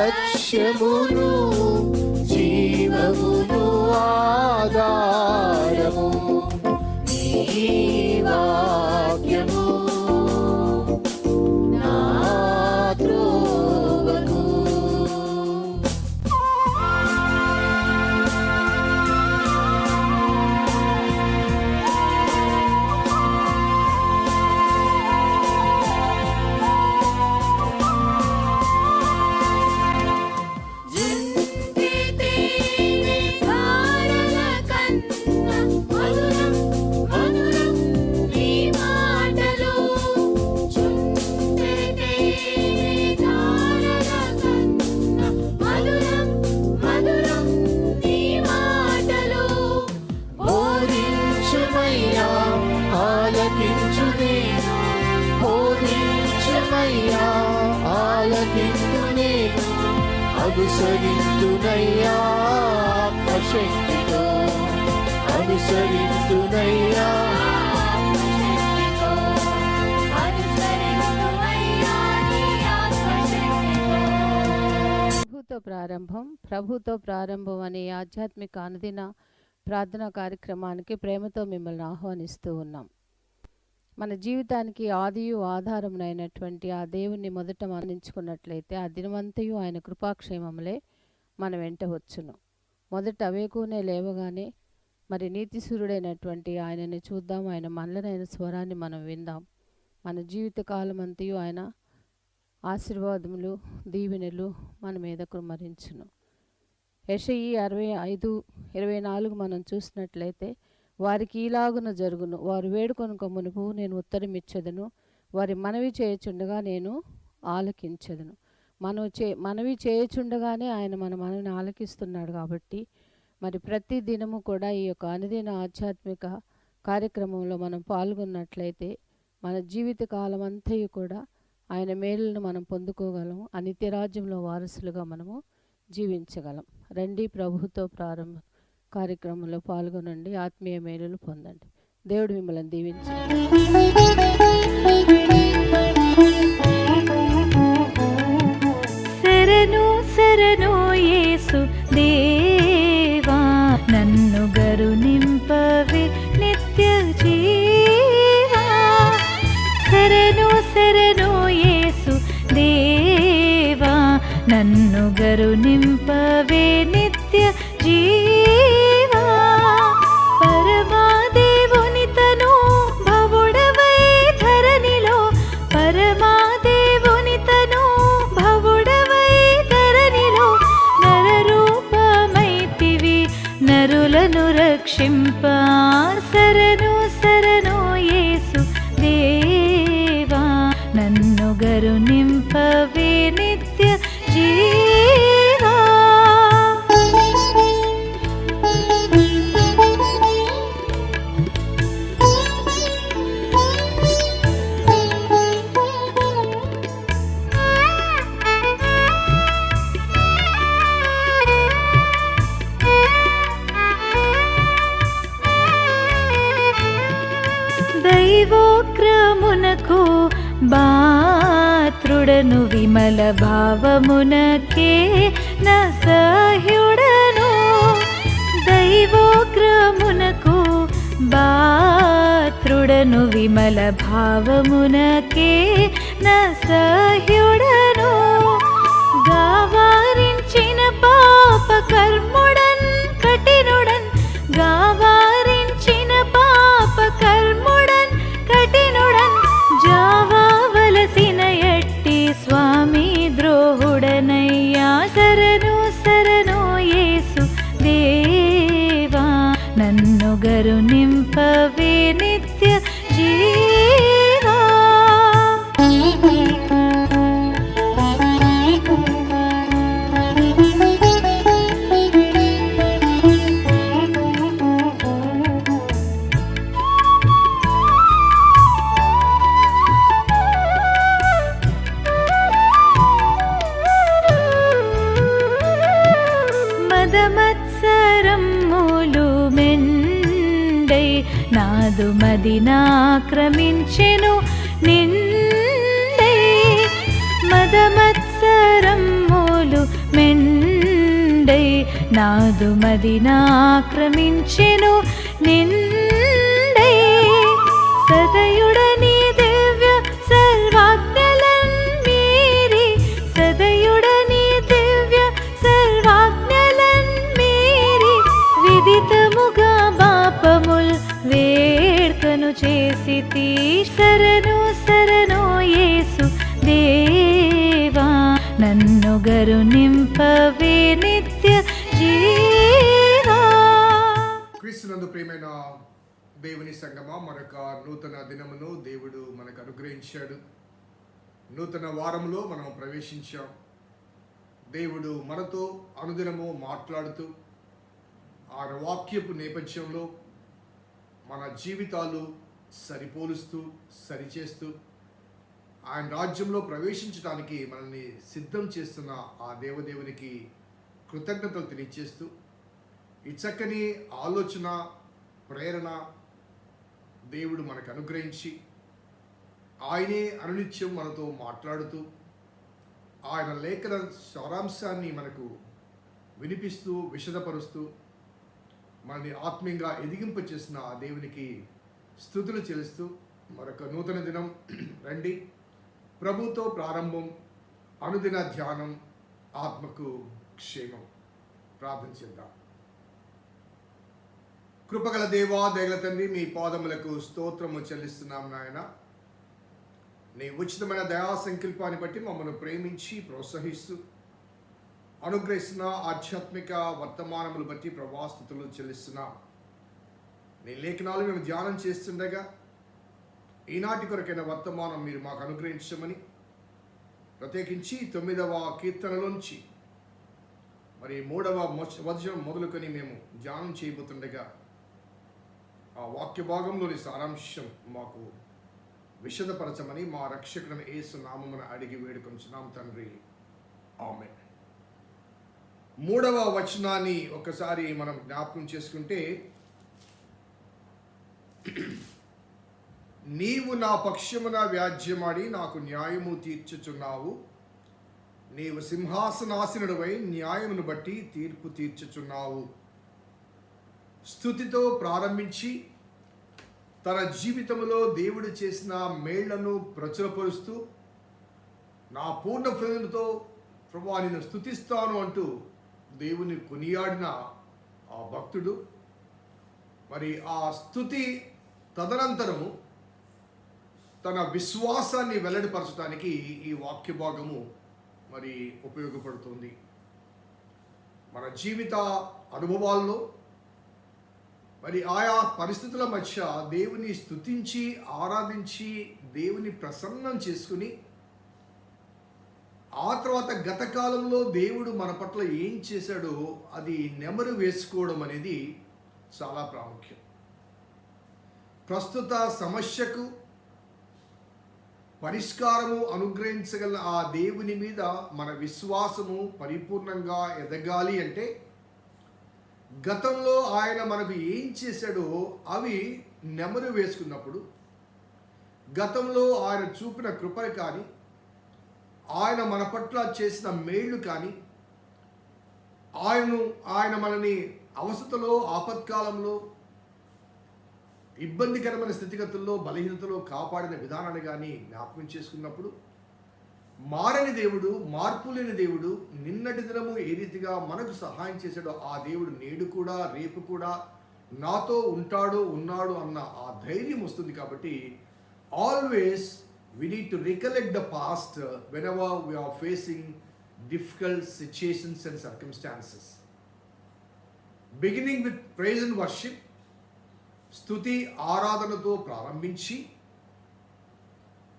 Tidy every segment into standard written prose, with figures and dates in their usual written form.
లక్ష్యమును జీవమును ఆధారము నీ వాక్యము నా త్రోవకు. అనుసరింతునయ్యా ఆత్మశక్తితో, అనుసరింతునయ్యా ప్రభుతో ప్రారంభం అనే ఆధ్యాత్మిక అనుదిన ప్రార్థనా కార్యక్రమానికి ప్రేమతో మిమ్మల్ని ఆహ్వానిస్తూ ఉన్నాం. మన జీవితానికి ఆదియు ఆధారమునైనటువంటి ఆ దేవుణ్ణి మొదట మరణించుకున్నట్లయితే ఆ దినమంతయు ఆయన కృపాక్షేమములే మన వెంట వచ్చును. మొదట వేకునే లేవగానే మరి నీతిసూరుడైనటువంటి ఆయనని చూద్దాం, ఆయన మనలనైన స్వరాన్ని మనం విందాం. మన జీవిత కాలం అంతయు ఆయన ఆశీర్వాదములు దీవెనలు మన మీద కుమ్మరించును. యెషయి 65:24 మనం చూసినట్లయితే వారికి ఈలాగున జరుగును, వారు వేడుకొనుక మునుపు నేను ఉత్తరమిచ్చెదను, వారి మనవి చేయుచుండగా నేను ఆలకించెదను. మనవి చేయుచుండగానే ఆయన మన మనవిని ఆలకిస్తున్నాడు. కాబట్టి మరి ప్రతి దినము కూడా ఈ యొక్క అనుదిన ఆధ్యాత్మిక కార్యక్రమంలో మనం పాల్గొన్నట్లయితే మన జీవిత కాలం అంతయు కూడా ఆయన మేలులను మనం పొందుకోగలం, ఆ నిత్యరాజ్యంలో వారసులుగా మనము జీవించగలం. రండి, ప్రభుతో ప్రారంభం కార్యక్రమంలో పాల్గొనండి, ఆత్మీయ మేలులు పొందండి. దేవుడు మిమ్మల్ని దీవించండి. శరణు శరణు యేసు దేవా, నన్ను గరు నింపవే నిత్య జీవా. శరణు శరణు యేసు దేవా, నన్ను గరు నింపవే నిత్య జీవా. పరమాదేవునితను భవుడవై ధరణిలో, పరమాదేవునితను భవుడవై ధరణిలో, నరరూపమైతివి నరులను రక్షింప. శరణు శరణు యేసు దేవా, నన్ను గరు నింపవే నిత్య జీవా. దైవోక్రమునకు బాత్రుడను, విమల భావమునకే నసహ్యుడను. దైవోగ్రమునకు బాత్రుడను, విమల భావమునకే నసహ్యుడను. గావారించిన పాప కర్ముడన్ కఠినుడన్, గావారించిన పాప కర్ముడన్ కఠినుడన్, జావావలసిన ఎట్టి స్వామి ద్రోహుడనయ్యా. శరణు శరణు యేసు దేవా, నన్ను గరు నింపవే నిత్య జీవా. మదమత్సరమ్ములు మెండై నాదు మదినాక్రమించెను నిండై. మదమత్సరమ్ములు నాదు మదినాక్రమించెను నిండై సదయుడని దివ్య సర్వాజ్ఞలన్ మీరి సదయుడని దివ్య సర్వాజ్ఞలన్ మీరి విదితముగా పాపముల్ వేడ్కను చేసితి శరణు శరణు యేసు దేవా నన్ను గరునింపవే నిత్య జీవా. క్రీస్తునందు ప్రియమైన దేవుని సంగమా, మరొక నూతన దినమును దేవుడు మనకు అనుగ్రహించాడు. నూతన వారంలో మనం ప్రవేశించాం. దేవుడు మనతో అనుదినము మాట్లాడుతూ ఆయన వాక్యపు నేపథ్యంలో మన జీవితాలు సరిపోలుస్తూ సరిచేస్తూ ఆయన రాజ్యంలో ప్రవేశించడానికి మనల్ని సిద్ధం చేస్తున్న ఆ దేవదేవునికి కృతజ్ఞతలు తెలియచేస్తూ ఈ చక్కని ఆలోచన ప్రేరణ దేవుడు మనకు అనుగ్రహించి ఆయనే అనునిత్యం మనతో మాట్లాడుతూ ఆయన లేఖన సారాంశాన్ని మనకు వినిపిస్తూ విశదపరుస్తూ మనల్ని ఆత్మీయంగా ఎదిగింపచేసిన ఆ దేవునికి స్తుతులు చెల్లిస్తూ మరొక నూతన దినం రండి. ప్రభుతో ప్రారంభం, అనుదిన ధ్యానం, ఆత్మకు క్షేమం. ప్రార్థన చేద్దాం. కృపగల దేవా, దయగల తండ్రి, మీ పాదములకు స్తోత్రము చెల్లిస్తున్నాం నాయన. నీ ఉచితమైన దయా సంకల్పాన్ని బట్టి మమ్మల్ని ప్రేమించి ప్రోత్సహిస్తూ అనుగ్రహిస్తున్న ఆధ్యాత్మిక వర్తమానములు బట్టి ప్రభాస్తుతులు చెల్లిస్తున్నాం. నీ లేఖనాలు మేము ధ్యానం చేస్తుండగా ఈనాటి కొరకైన వర్తమానం మీరు మాకు అనుగ్రహించమని, ప్రత్యేకించి 9వ కీర్తనలోంచి మరి 3వ వచనం మొదలుకొని మేము ధ్యానం చేయబోతుండగా ఆ వాక్య భాగంలోని సారాంశం మాకు విశదపరచమని మా రక్షకుడైన యేసు నామమున అడిగి వేడుకొంచున్నాం తండ్రి, ఆమేన్. 3వ వచనాన్ని ఒకసారి మనం జ్ఞాపకం చేసుకుంటే, నీవు నా పక్షమున వ్యాజ్యమాడి నాకు న్యాయము తీర్చుచున్నావు, నీవు సింహాసనాసనుడివై న్యాయమును బట్టి తీర్పు తీర్చుచున్నావు. స్తుతితో ప్రారంభించి తన జీవితంలో దేవుడు చేసిన మేళ్లను ప్రచురపరుస్తూ నా పూర్ణ హృదయంతో ప్రభువా నిన్ను స్తుతిస్తాను అంటూ దేవుని కొనియాడిన ఆ భక్తుడు మరి ఆ స్తుతి తదనంతరము తన విశ్వాసాన్ని వెల్లడిపరచడానికి ఈ వాక్య భాగము మరి ఉపయోగపడుతుంది. మన జీవిత అనుభవాల్లో మరి ఆయా పరిస్థితుల మధ్య దేవుని స్తుతించి ఆరాధించి దేవుని ప్రసన్నం చేసుకుని ఆ తర్వాత గత కాలంలో దేవుడు మన పట్ల ఏం చేశాడో అది నెమరు వేసుకోవడం అనేది చాలా ప్రాముఖ్యం. ప్రస్తుత సమస్యకు పరిష్కారము అనుగ్రహించగల ఆ దేవుని మీద మన విశ్వాసము పరిపూర్ణంగా ఎదగాలి అంటే గతంలో ఆయన మనకు ఏం చేశాడో అవి నెమరు వేసుకున్నప్పుడు, గతంలో ఆయన చూపిన కృపను కానీ ఆయన మన పట్ల చేసిన మేళ్ళు కానీ ఆయన మనని అవసరతలో ఆపత్కాలంలో ఇబ్బందికరమైన స్థితిగతుల్లో బలహీనతలో కాపాడిన విధానాన్ని కానీ జ్ఞాపకం చేసుకున్నప్పుడు మారని దేవుడు, మార్పు లేని దేవుడు, నిన్నటి దినము ఏ రీతిగా మనకు సహాయం చేశాడో ఆ దేవుడు నేడు కూడా రేపు కూడా నాతో ఉన్నాడు అన్న ఆ ధైర్యం వస్తుంది. కాబట్టి always we need to recollect the past whenever we are facing difficult situations and circumstances. Beginning with praise and worship, స్తుతి ఆరాధనతో ప్రారంభించి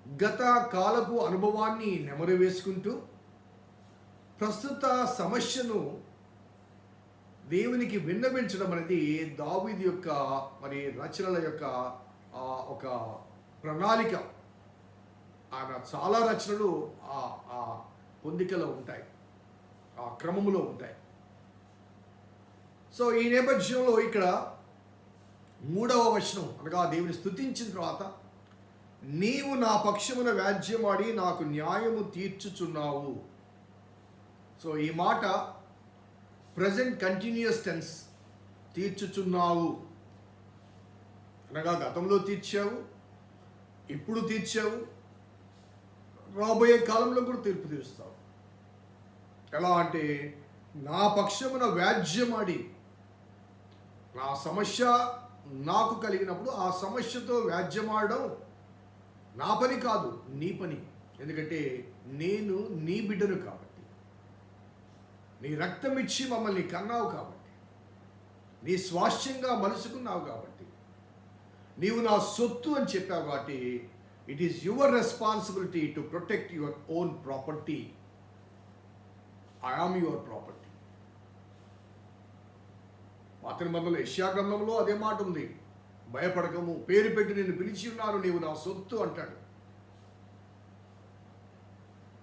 గత కాలపు అనుభవాన్ని నెమరు వేసుకుంటూ ప్రస్తుత సమస్యను దేవునికి విన్నవించడం అనేది దావీదు యొక్క మరి రచనల యొక్క ఒక ప్రణాళిక. ఆయన చాలా రచనలు ఆ పొందికలో ఉంటాయి, ఆ క్రమములో ఉంటాయి. సో ఈ నేపథ్యంలో ఇక్కడ 3వ వచనం అనగా దేవుని స్తుతించిన తర్వాత నీవు నా పక్షమున వ్యాజ్యమాడి నాకు న్యాయము తీర్చుచున్నావు. సో ఈ మాట ప్రెజెంట్ కంటిన్యూస్ టెన్స్, తీర్చుచున్నావు అనగా గతంలో తీర్చావు, ఇప్పుడు తీర్చావు, రాబోయే కాలంలో కూడా తీర్పు తీరుస్తావు. ఎలా అంటే నా పక్షమున వ్యాజ్యమాడి, నా సమస్య నాకు కలిగినప్పుడు ఆ సమస్యతో వ్యాజ్యమాడడం నా పని కాదు, నీ పని. ఎందుకంటే నేను నీ బిడ్డను కాబట్టి, నీ రక్తం ఇచ్చి మమ్మల్ని కన్నావు కాబట్టి, నీ స్వాస్థ్యంగా మలుసుకున్నావు కాబట్టి, నీవు నా సొత్తు అని చెప్పావు కాబట్టి, it is your responsibility to protect your own property. I am your property. పాత నిబంధనలో యెషయా గ్రంథంలో అదే మాట ఉంది. భయపడకము, పేరు పెట్టి నిన్ను పిలిచి ఉన్నారు, నీవు నా సొత్తు అంటాడు.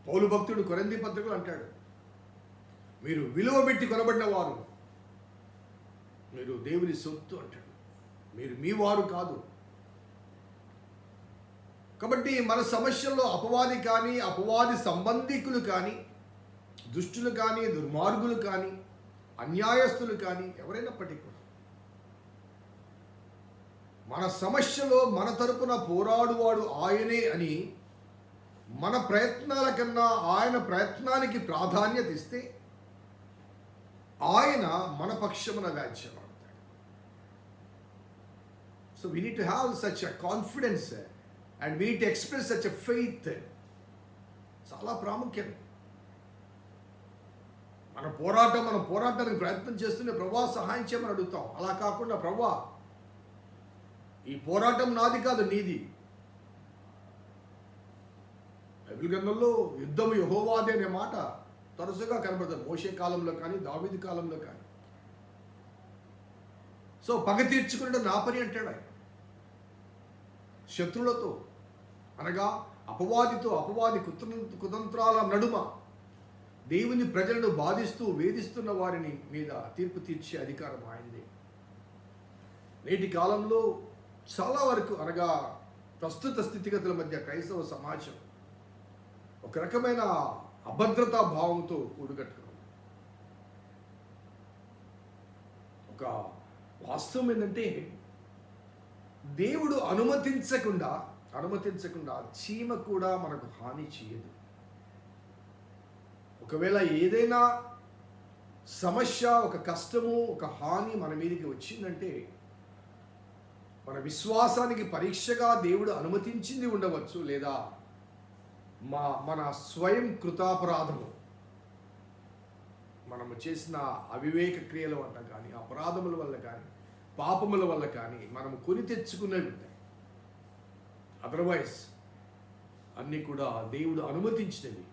పౌలు భక్తుడు కొరింథీ పత్రికలో అంటాడు, మీరు విలువ పెట్టి కొనబడిన వారు, మీరు దేవుని సొత్తు అంటాడు. మీరు మీ వారు కాదు. కాబట్టి మన సమస్యల్లో అపవాది కానీ, అపవాది సంబంధికులు కానీ, దుష్టులు కానీ, దుర్మార్గులు కానీ, అన్యాయస్తులు కానీ ఎవరైనప్పటికీ కూడా మన సమస్యలో మన తరపున పోరాడువాడు ఆయనే అని మన ప్రయత్నాల కన్నా ఆయన ప్రయత్నానికి ప్రాధాన్యత ఇస్తే ఆయన మన పక్షమున వ్యాజ్యమాడతాడు. So we need to have such a confidence and we need to express such a faith. చాలా ప్రాముఖ్యం. మన పోరాటానికి ప్రయత్నం చేస్తూనే ప్రభా సహాయం చేయమని అడుగుతాం. అలా కాకుండా ప్రభా ఈ పోరాటం నాది కాదు, నీది. బైబిల్ గ్రంథంలో యుద్ధము యెహోవాదే అనే మాట తరచుగా కనబడుతుంది. మోషే కాలంలో కానీ, దావీదు కాలంలో కానీ. సో పగ తీర్చుకునే నా పని అంటాడు ఆయన. శత్రులతో అనగా అపవాదితో, అపవాది కుతంత్రాల నడుమ దేవుని ప్రజలను బాధిస్తూ వేధిస్తున్న వారిని మీద తీర్పు తీర్చే అధికారం ఆయనదే. నేటి కాలంలో చాలా వరకు అనగా ప్రస్తుత స్థితిగతుల మధ్య క్రైస్తవ సమాజం ఒక రకమైన అభద్రతా భావంతో కూడుగట్టుకుంది. ఒక వాస్తవం ఏంటంటే దేవుడు అనుమతించకుండా చీమ కూడా మనకు హాని చేయదు. ఒకవేళ ఏదైనా సమస్య, ఒక కష్టము, ఒక హాని మన మీదకి వచ్చిందంటే మన విశ్వాసానికి పరీక్షగా దేవుడు అనుమతించింది ఉండవచ్చు, లేదా మన స్వయం కృతాపరాధము, మనము చేసిన అవివేక క్రియల వల్ల కానీ, అపరాధముల వల్ల కానీ, పాపముల వల్ల కానీ మనము కొని తెచ్చుకునేవి ఉంటాయి. అదర్వైజ్ అన్నీ కూడా దేవుడు అనుమతించినవి.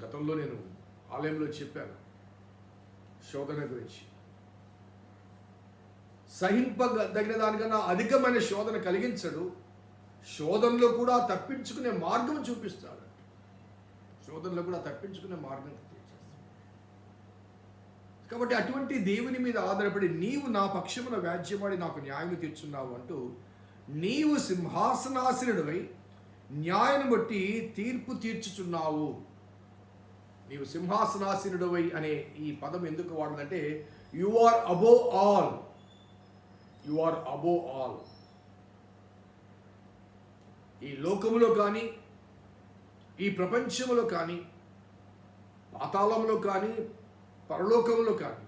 గతంలో నేను ఆలయంలో చెప్పాను శోధన గురించి. సహింపదగిన దానికన్నా అధికమైన శోధన కలిగించడు, శోధనలో కూడా తప్పించుకునే మార్గం చూపిస్తాడు. శోధనలో కూడా తప్పించుకునే మార్గం చూపిస్తాడు. కాబట్టి అటువంటి దేవుని మీద ఆధారపడి నీవు నా పక్షమున వ్యాజ్యమాడి నాకు న్యాయం తీర్చున్నావు అంటూ నీవు సింహాసనాసనుడివై న్యాయం బట్టి తీర్పు తీర్చుచున్నావు. నీవు సింహాసనాసీనుడవై అనే ఈ పదం ఎందుకు వాడదంటే you are above all. You are above all. ఈ లోకములో కానీ, ఈ ప్రపంచంలో కానీ, పాతాళంలో కానీ, పరలోకంలో కానీ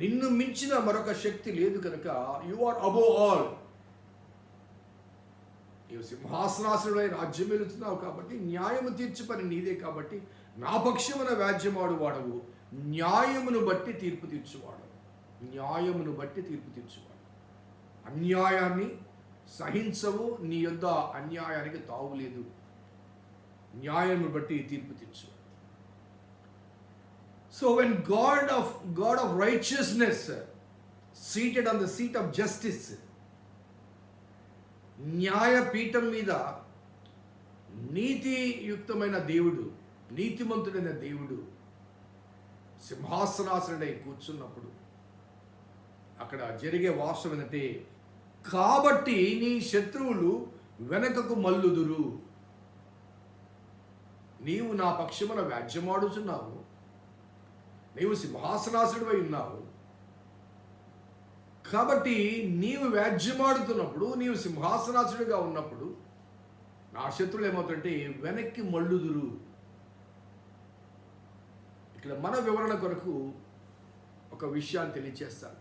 నిన్ను మించిన మరొక శక్తి లేదు కనుక యు ఆర్ అబోవ్ ఆల్. నీవు సింహాసనాసనుడై రాజ్యం వెళుతున్నావు కాబట్టి, న్యాయము తీర్చు పని నీదే కాబట్టి, నా పక్షమున వ్యాజ్యమాడు వాడవు, న్యాయమును బట్టి తీర్పు తీర్చువాడు. న్యాయమును బట్టి తీర్పు తీర్చువాడు. అన్యాయాన్ని సహించవు, నీ యొద్ద అన్యాయానికి తావులేదు. న్యాయమును బట్టి తీర్పు తీర్చువాడు. So when God of righteousness seated on the seat of justice, న్యాయపీఠం మీద నీతియుక్తమైన దేవుడు, నీతిమంతుడైన దేవుడు సింహాసనాసనుడై కూర్చున్నప్పుడు అక్కడ జరిగే వాస్తవం ఏంటంటే, కాబట్టి నీ శత్రువులు వెనకకు మల్లుదురు. నీవు నా పక్షమున వ్యాజ్యమాడుచున్నావు, నీవు సింహాసనాసుడివై ఉన్నావు. కాబట్టి నీవు వ్యాజ్యమాడుతున్నప్పుడు, నీవు సింహాసనాసుడిగా ఉన్నప్పుడు నా శత్రువులు ఏమవుతుంటే వెనక్కి మళ్ళుదురు. ఇక్కడ మన వివరణ కొరకు ఒక విషయాన్ని తెలియచేస్తాను.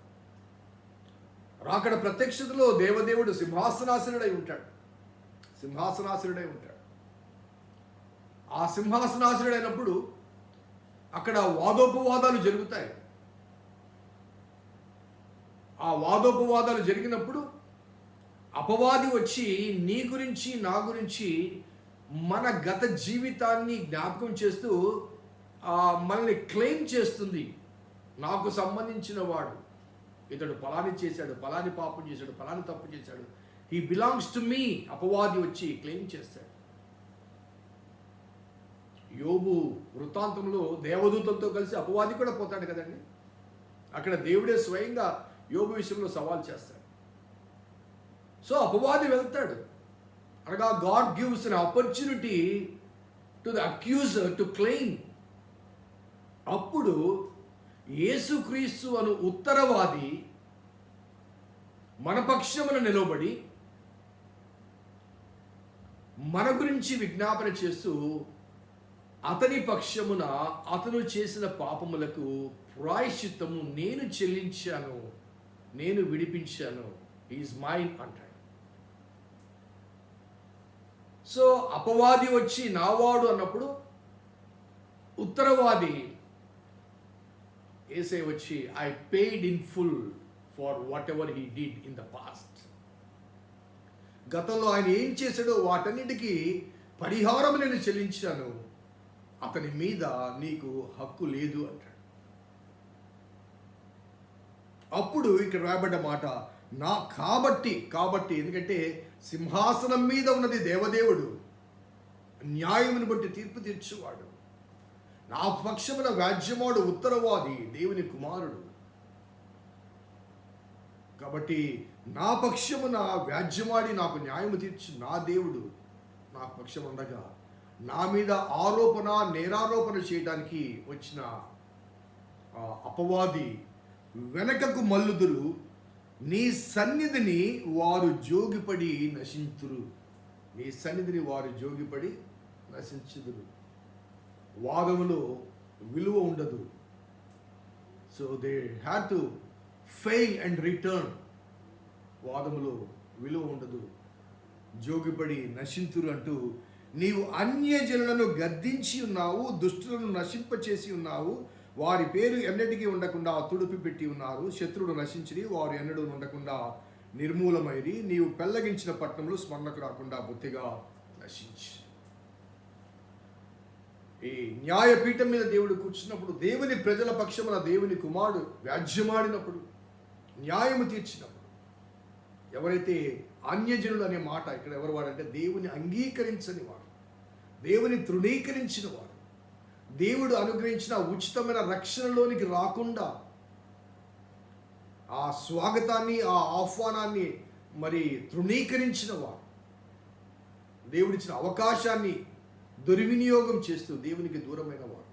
రాకడ ప్రత్యక్షతలో దేవదేవుడు సింహాసనాసురుడై ఉంటాడు. సింహాసనాసురుడై ఉంటాడు. ఆ సింహాసనాసురుడైనప్పుడు అక్కడ వాదోపవాదాలు జరుగుతాయి. ఆ వాదోపవాదాలు జరిగినప్పుడు అపవాది వచ్చి నీ గురించి నా గురించి మన గత జీవితాన్ని జ్ఞాపకం చేస్తూ మనల్ని క్లెయిమ్ చేస్తుంది. నాకు సంబంధించిన వాడు ఇతడు ఫలాని చేశాడు, ఫలాని పాపం చేశాడు, ఫలాని తప్పు చేశాడు, హీ బిలాంగ్స్ టు మీ. అపవాది వచ్చి క్లెయిమ్ చేస్తాడు. యోబు వృత్తాంతంలో దేవదూతలతో కలిసి అపవాది కూడా పోతాడు కదండి. అక్కడ దేవుడే స్వయంగా యోబు విషయంలో సవాల్ చేస్తాడు. సో అపవాది వెళ్తాడు, అనగా God gives an opportunity to the accuser to claim. అప్పుడు యేసుక్రీస్తు అను ఉత్తరవాది మన పక్షమున నిలబడి మన గురించి విజ్ఞాపన చేస్తూ అతని పక్షమున అతను చేసిన పాపములకు ప్రాయశ్చిత్తము నేను చెల్లించాను, నేను విడిపించాను, ఈజ్ మైన్ అంటాడు. సో అపవాది వచ్చి నావాడు అన్నప్పుడు ఉత్తరవాది యేసయ్య వచ్చి I paid in full for what ever he did in the past. గతంలో ఆయన ఏం చేశాడో వాటన్నిటికీ పరిహారం నేను చెల్లించాను, అతని మీద నీకు హక్కు లేదు అంటాడు. అప్పుడు ఇక్కడ రాయబడ్డ మాట నా కాబట్టి ఎందుకంటే సింహాసనం మీద ఉన్నది దేవదేవుడు, న్యాయమును బట్టి తీర్పు తీర్చువాడు. నా పక్షమున వ్యాజ్యమాడు ఉత్తరవాది దేవుని కుమారుడు. కాబట్టి నా పక్షమున వ్యాజ్యమాడి నాకు న్యాయము తీర్చు నా దేవుడు నా పక్షం ఉండగా నా మీద నేరారోపణ చేయడానికి వచ్చిన అపవాది వెనకకు మల్లుదురు, నీ సన్నిధిని వారు జోగిపడి నశింతురు. నీ సన్నిధిని వారు జోగిపడి నశించుదురు. వాదములో విలువ ఉండదు. So they had to fail and return. వాదములో విలువ ఉండదు, జోగిపడి నశింతురు అంటూ నీవు అన్యజనులను గద్దించి ఉన్నావు, దుష్టులను నశింపచేసి ఉన్నావు, వారి పేరు ఎన్నటికీ ఉండకుండా తుడిపి పెట్టి ఉన్నారు. శత్రువులు నశించి వారు ఎన్నడూ ఉండకుండా నిర్మూలమైరి. నీవు పెళ్లగించిన పట్టణంలో స్మరణకు రాకుండా బొత్తిగా నశించి. ఈ న్యాయపీఠం మీద దేవుడు కూర్చున్నప్పుడు, దేవుని ప్రజల పక్షమున దేవుని కుమారుడు వ్యాజ్యమాడినప్పుడు, న్యాయము తీర్చినప్పుడు, ఎవరైతే అన్యజనులు అనే మాట ఇక్కడ ఎవరు వాడంటే దేవుని అంగీకరించని వాడు, దేవుని తృణీకరించిన వాడు, దేవుడు అనుగ్రహించిన ఉచితమైన రక్షణలోనికి రాకుండా ఆ స్వాగతాన్ని ఆ ఆహ్వానాన్ని మరి తృణీకరించిన వాడు, దేవుడిచ్చిన అవకాశాన్ని దుర్వినియోగం చేస్తూ దేవునికి దూరమైన వాడు.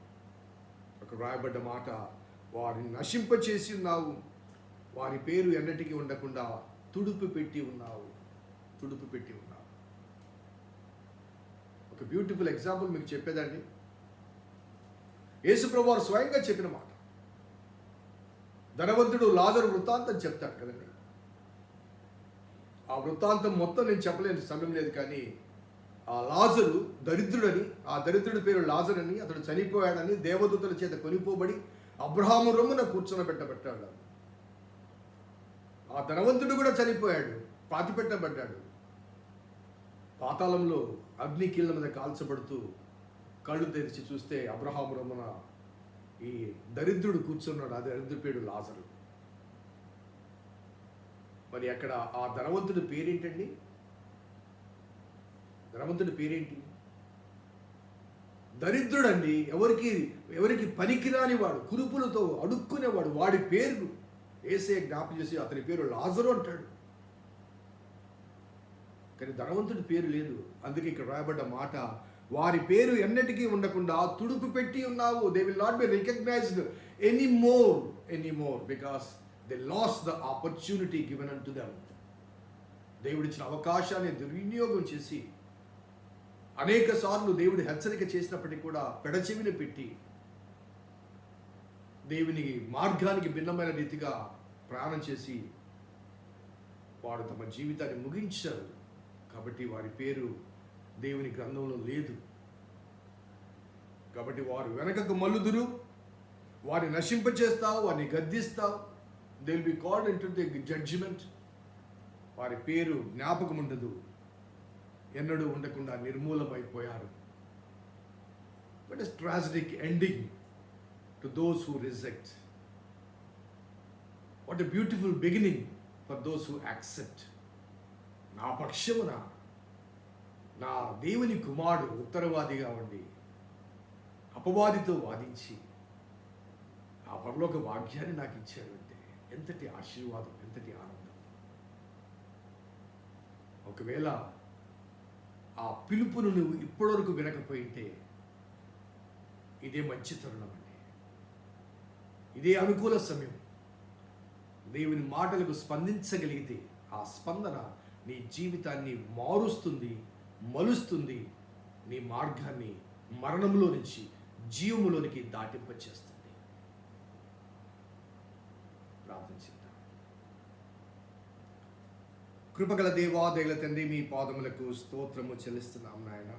అక్కడ రాయబడ్డ మాట వారిని నశింపచేసి ఉన్నావు, వారి పేరు ఎన్నటికీ ఉండకుండా తుడుపు పెట్టి ఉన్నావు. ఒక బ్యూటిఫుల్ ఎగ్జాంపుల్ మీకు చెప్పేదండి. యేసుప్రభువు వారు స్వయంగా చెప్పిన మాట. ధనవంతుడు లాజరు వృత్తాంతం చెప్తాడు కదండి. ఆ వృత్తాంతం మొత్తం నేను చెప్పలేని సమయం లేదు, కానీ ఆ లాజరు దరిద్రుడని, ఆ దరిద్రుడి పేరు లాజరు అని, అతడు చనిపోయాడని దేవదూతల చేత కొనిపోబడి అబ్రహాము రొమ్మున కూర్చొనబెట్టబడ్డాడు. ఆ ధనవంతుడు కూడా చనిపోయాడు, పాతిపెట్టబడ్డాడు. పాతాళంలో అగ్ని కీళ్ళ మీద కాల్చబడుతూ కళ్ళు తెరిచి చూస్తే అబ్రహాము రొమ్మున ఈ దరిద్రుడు కూర్చున్నాడు. ఆ దరిద్రుడి పేరు లాజరు. మరి అక్కడ ఆ ధనవంతుడి పేరేంటండి? ధనవంతుడి పేరేంటి? దరిద్రుడండి. ఎవరికి పనికిరాని వాడు, కురుపులతో అడుక్కునేవాడు. వాడి పేరు యేసయ్య జ్ఞాపకం చేసి అతని పేరు లాజరు అంటాడు. కానీ ధనవంతుడి పేరు లేదు. అందుకే ఇక్కడ రాయబడ్డ మాట వారి పేరు ఎన్నటికీ ఉండకుండా తుడుపు పెట్టి ఉన్నావు. They will not be recognized any more because they lost the opportunity given unto them. దేవుడిచ్చిన అవకాశాన్ని దుర్వినియోగం చేసి అనేక సార్లు దేవుడు హెచ్చరిక చేసినప్పటికీ కూడా పెడచెవిని పెట్టి దేవుని మార్గానికి భిన్నమైన రీతిగా ప్రయాణం చేసి వారు తమ జీవితాన్ని ముగించారు. కాబట్టి వారి పేరు దేవుని గ్రంథంలో లేదు. కాబట్టి వారు వెనకకు మల్లుదురు, వారిని నశింపచేస్తావు, వారిని గద్దిస్తావు. They will be called into the judgment. వారి పేరు జ్ఞాపకం ఉండదు, ఎన్నడూ ఉండకుండా నిర్మూలమైపోయారు. But is tragic ending to those who reject. What a beautiful beginning for those who accept. నా పక్షమున నా దేవుని కుమారుడు ఉత్తరవాదిగా ఉండి అపవాదితో వాదించి ఆ పరలోక భాగ్యాన్ని నాకు ఇచ్చాడు అంటే ఎంతటి ఆశీర్వాదం, ఎంతటి ఆనందం. ఒకవేళ ఆ పిలుపును నువ్వు ఇప్పటివరకు వినకపోయింటే ఇదే మంచి తరుణం అండి, ఇదే అనుకూల సమయం. దేవుని మాటలకు స్పందించగలిగితే ఆ స్పందన నీ జీవితాన్ని మారుస్తుంది, మలుస్తుంది, నీ మార్గాన్ని మరణంలో నుంచి జీవములోనికి దాటింపచేస్తుంది. ప్రార్థించుదాం. కృపగల దేవా, దయగల తండ్రి, మీ పాదములకు స్తోత్రము చెల్లిస్తున్నాం నాయన.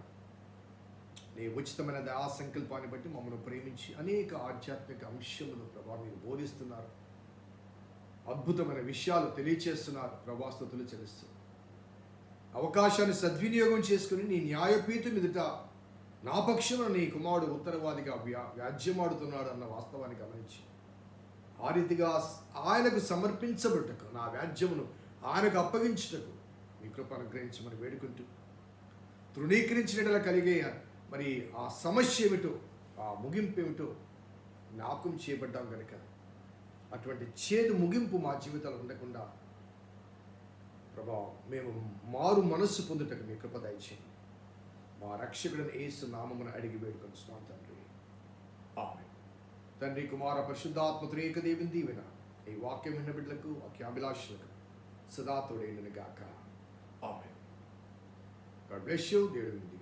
నీ ఉచితమైన దయా సంకల్పాన్ని బట్టి మమ్మల్ని ప్రేమించి అనేక ఆధ్యాత్మిక అంశములు ప్రభా మీరు బోధిస్తున్నారు, అద్భుతమైన విషయాలు తెలియచేస్తున్నారు. ప్రభా స్తుతులు చెల్లిస్తూ అవకాశాన్ని సద్వినియోగం చేసుకుని నీ న్యాయపీఠం ఎదుట నా పక్షమున నీ కుమారుడు ఉత్తరవాదిగా వ్యాజ్యమాడుతున్నాడు అన్న వాస్తవాన్ని గమనించి ఆ రీతిగా ఆయనకు సమర్పించబట్టకు, నా వ్యాజ్యమును ఆయనకు అప్పగించుటకు మీ కృప అనుగ్రహించమని వేడుకుంటూ, తృణీకరించినట్లా కలిగే మరి ఆ సమస్య ఏమిటో, ఆ ముగింపు ఏమిటో జ్ఞాపకం చేయబడ్డాం కనుక అటువంటి చేదు ముగింపు మా జీవితాలు ఉండకుండా ప్రభా మేము మారు మనస్సు పొందుటకు మీ కృప దయచేయండి. మా రక్షకుడిని యేసు నామమున అడిగి వేడుకొంచున్నాం తండ్రి, ఆమేన్. తండ్రి, కుమార పరిశుద్ధాత్మ త్రియేక దేవుని దీవెన ఈ వాక్యం విన్న బిడ్డలకు, వాక్యాభిలాషులకు సదా తోడైనను గాక. ఆమేన్. God bless you. దేవుని